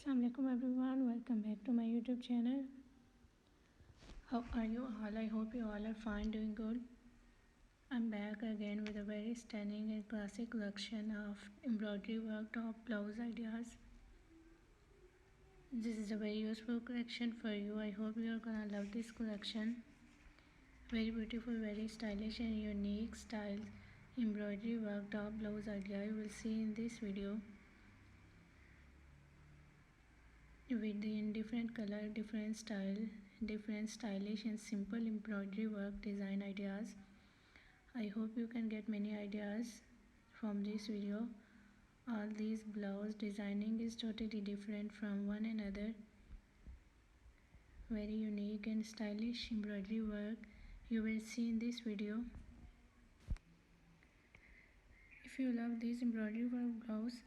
Assalamualaikum everyone, welcome back to my YouTube channel. How are you all? I hope you all are fine, doing good. I'm back again with a very stunning and classic collection of embroidery work top blouse ideas. This is a very useful collection for you. I hope you are gonna love this collection. Very beautiful, very stylish and unique style embroidery work top blouse idea you will see in this video. With the different color, different style, different stylish and simple embroidery work design ideas. I hope you can get many ideas from this video. All these blouse designing is totally different from one another. Very unique and stylish embroidery work you will see in this video. If you love this embroidery work blouse,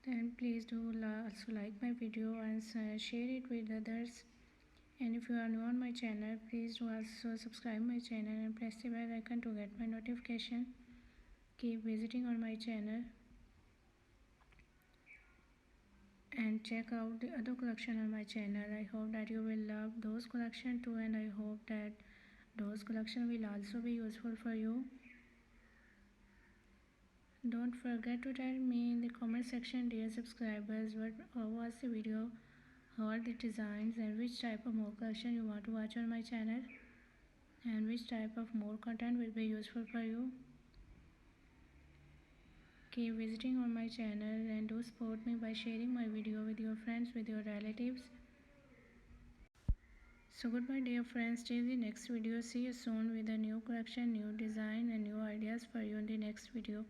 then please do also like my video and share it with others. And if you are new on my channel, please do also subscribe my channel and press the bell icon to get my notification. Keep visiting on my channel and check out the other collection on my channel. I hope that you will love those collection too, and I hope that those collection will also be useful for you. Don't forget to tell me in the comment section, dear subscribers, how was the video, how are the designs, and which type of more collection you want to watch on my channel, and which type of more content will be useful for you. Keep visiting on my channel and do support me by sharing my video with your friends, with your relatives. So goodbye dear friends, till the next video. See you soon with a new collection, new design and new ideas for you in the next video.